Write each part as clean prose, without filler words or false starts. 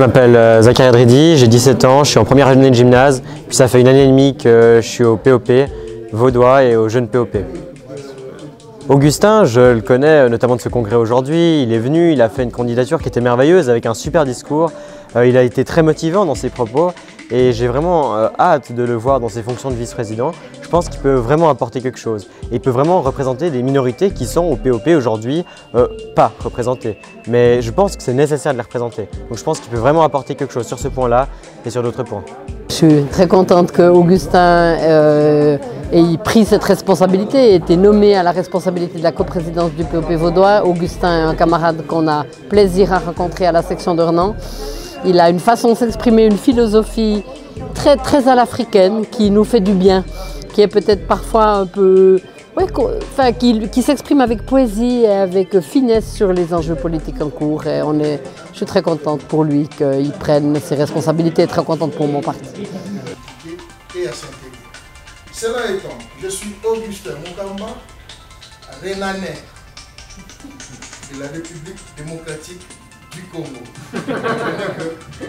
Je m'appelle Zachary Adridi, j'ai 17 ans, je suis en première année de gymnase, puis ça fait 1 année et demie que je suis au POP vaudois et au jeune POP. Augustin, je le connais notamment de ce congrès aujourd'hui, il est venu, il a fait une candidature qui était merveilleuse avec un super discours, il a été très motivant dans ses propos et j'ai vraiment hâte de le voir dans ses fonctions de vice-président. Je pense qu'il peut vraiment apporter quelque chose et il peut vraiment représenter des minorités qui sont au POP aujourd'hui pas représentées. Mais je pense que c'est nécessaire de les représenter. Donc je pense qu'il peut vraiment apporter quelque chose sur ce point-là et sur d'autres points. Je suis très contente qu'Augustin ait pris cette responsabilité, ait été nommé à la responsabilité de la coprésidence du POP vaudois. Augustin est un camarade qu'on a plaisir à rencontrer à la section de Renan. Il a une façon de s'exprimer, une philosophie très à l'africaine qui nous fait du bien, qui est peut-être parfois un peu... Ouais, enfin, qui s'exprime avec poésie et avec finesse sur les enjeux politiques en cours. Et je suis très contente pour lui qu'il prenne ses responsabilités et très contente pour mon parti. Et à s'intégrer. Cela étant, je suis Augustin Mukamba, Renanais de la République démocratique du Congo.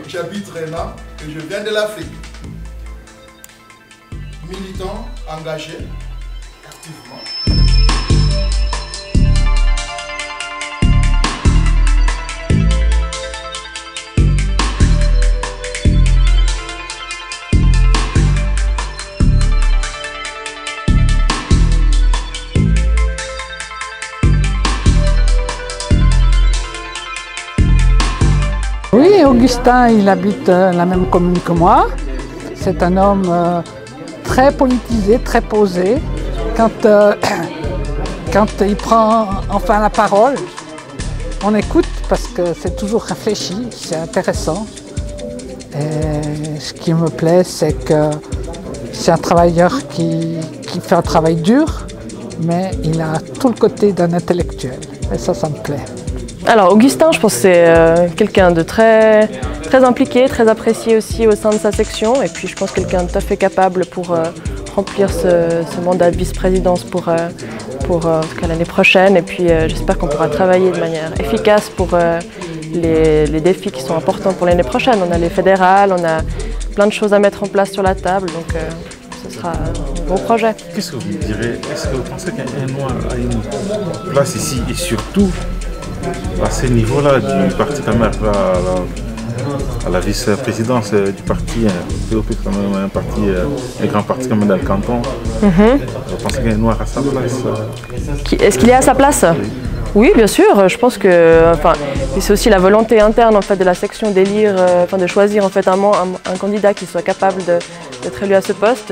J'habite Renan et je viens de l'Afrique. Militant, engagé, activement. Oui, Augustin, il habite la même commune que moi. C'est un homme très politisé, très posé. Quand il prend enfin la parole, on écoute parce que c'est toujours réfléchi, c'est intéressant. Et ce qui me plaît, c'est que c'est un travailleur qui fait un travail dur, mais il a tout le côté d'un intellectuel. Et ça me plaît. Alors Augustin, je pense que c'est quelqu'un de très impliqué, très apprécié aussi au sein de sa section. Et puis je pense quelqu'un de tout à fait capable pour remplir ce mandat de vice-présidence pour en tout cas l'année prochaine. Et puis j'espère qu'on pourra travailler de manière efficace pour les défis qui sont importants pour l'année prochaine. On a les fédérales, on a plein de choses à mettre en place sur la table. Donc ce sera un bon projet. Qu'est-ce que vous me direz? Est-ce que vous pensez qu'un Noir a une place ici et surtout à ce niveau-là du parti quand même à la vice-présidence du parti, POP quand même un grand parti comme dans le canton. Vous pensez qu'un Noir a sa place? Est-ce qu'il est à sa place? Oui, bien sûr. Je pense que c'est aussi la volonté interne en fait, de la section d'élire, de choisir en fait, un candidat qui soit capable d'être élu à ce poste.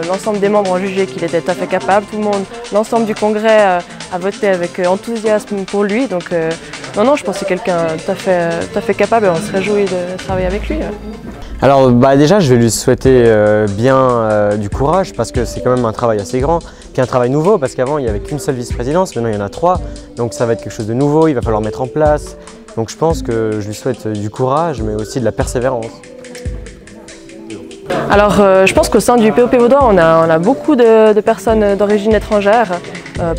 L'ensemble des membres ont jugé qu'il était tout à fait capable. Tout le monde, l'ensemble du congrès a voté avec enthousiasme pour lui. Donc non, je pense que c'est quelqu'un tout à fait capable et on se réjouit de travailler avec lui. Alors déjà, je vais lui souhaiter du courage parce que c'est quand même un travail assez grand, qui est un travail nouveau parce qu'avant il n'y avait qu'une seule vice-présidence, maintenant il y en a 3, donc ça va être quelque chose de nouveau, il va falloir mettre en place. Donc je pense que je lui souhaite du courage mais aussi de la persévérance. Alors je pense qu'au sein du POP vaudois, on a beaucoup de personnes d'origine étrangère,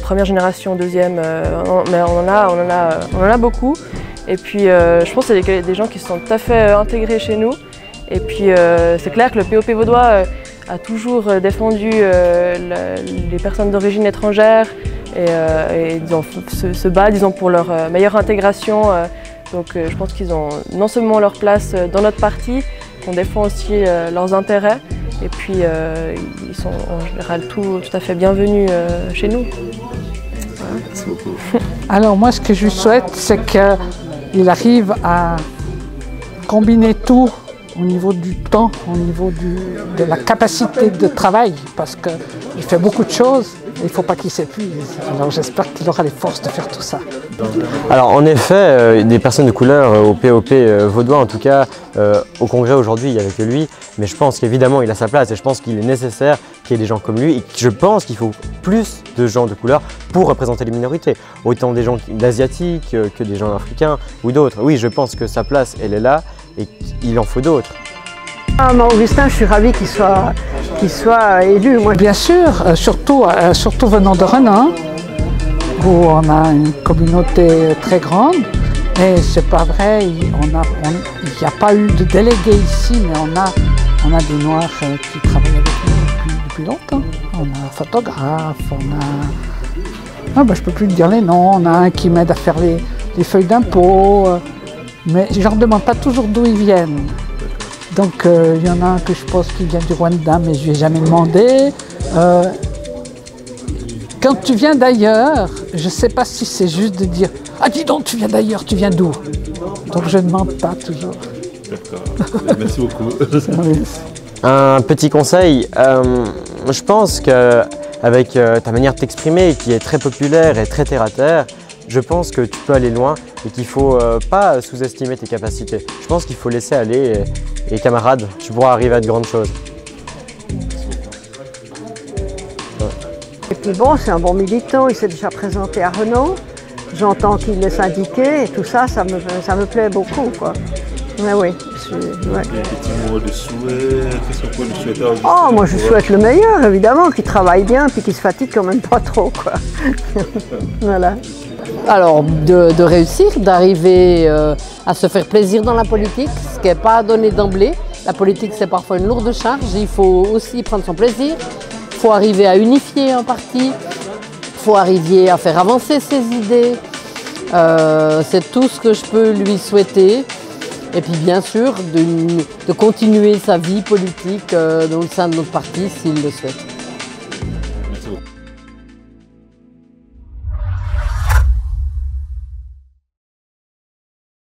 première génération, deuxième, mais on en a beaucoup. Et puis je pense que c'est des gens qui sont tout à fait intégrés chez nous. Et puis c'est clair que le POP vaudois a toujours défendu les personnes d'origine étrangère et disons, se bat disons, pour leur meilleure intégration. Donc je pense qu'ils ont non seulement leur place dans notre parti, qu'on défend aussi leurs intérêts. Et puis ils sont en général tout à fait bienvenus chez nous. Voilà. Merci beaucoup. Alors moi ce que je lui souhaite, c'est qu'il arrive à combiner tout au niveau du temps, au niveau de la capacité de travail, parce qu'il fait beaucoup de choses et il ne faut pas qu'il s'épuise. Alors j'espère qu'il aura les forces de faire tout ça. Alors en effet, des personnes de couleur au POP vaudois, en tout cas au congrès aujourd'hui, il n'y avait que lui, mais je pense qu'évidemment il a sa place et je pense qu'il est nécessaire qu'il y ait des gens comme lui et je pense qu'il faut plus de gens de couleur pour représenter les minorités, autant des gens d'asiatiques que des gens africains ou d'autres. Oui, je pense que sa place, elle est là et qu'il en faut d'autres. Augustin, je suis ravie qu'il soit élu. Moi. Bien sûr, surtout venant de Renan, où on a une communauté très grande. Et c'est pas vrai, il n'y a pas eu de délégué ici, mais on a des Noirs qui travaillent avec nous depuis longtemps. On a un photographe, on a... je peux plus te dire les noms, on a un qui m'aide à faire les feuilles d'impôt, mais je leur demande pas toujours d'où ils viennent. Donc il y en a un que je pense qui vient du Rwanda, mais je lui ai jamais demandé. Quand tu viens d'ailleurs, je ne sais pas si c'est juste de dire « Ah dis donc, tu viens d'ailleurs, tu viens d'où ?» Donc je ne demande pas toujours. D'accord, merci beaucoup. Un petit conseil, je pense qu'avec ta manière de t'exprimer qui est très populaire et très terre-à-terre, je pense que tu peux aller loin et qu'il ne faut pas sous-estimer tes capacités. Je pense qu'il faut laisser aller et camarade, tu pourras arriver à de grandes choses. Et puis bon, c'est un bon militant, il s'est déjà présenté à Renault. J'entends qu'il est syndiqué et tout ça, ça me plaît beaucoup, quoi. Mais oui, ouais. Un petit mot de souhait, qu'est-ce qu'on peut lui souhaiter à Augustin? Oh, moi je souhaite le meilleur, évidemment, qu'il travaille bien puis qu'il se fatigue quand même pas trop, quoi. Voilà. Alors, de réussir, d'arriver à se faire plaisir dans la politique, ce qui n'est pas donné d'emblée. La politique, c'est parfois une lourde charge, il faut aussi prendre son plaisir. Il faut arriver à unifier un parti, il faut arriver à faire avancer ses idées. C'est tout ce que je peux lui souhaiter. Et puis bien sûr, de continuer sa vie politique au sein de notre parti s'il le souhaite.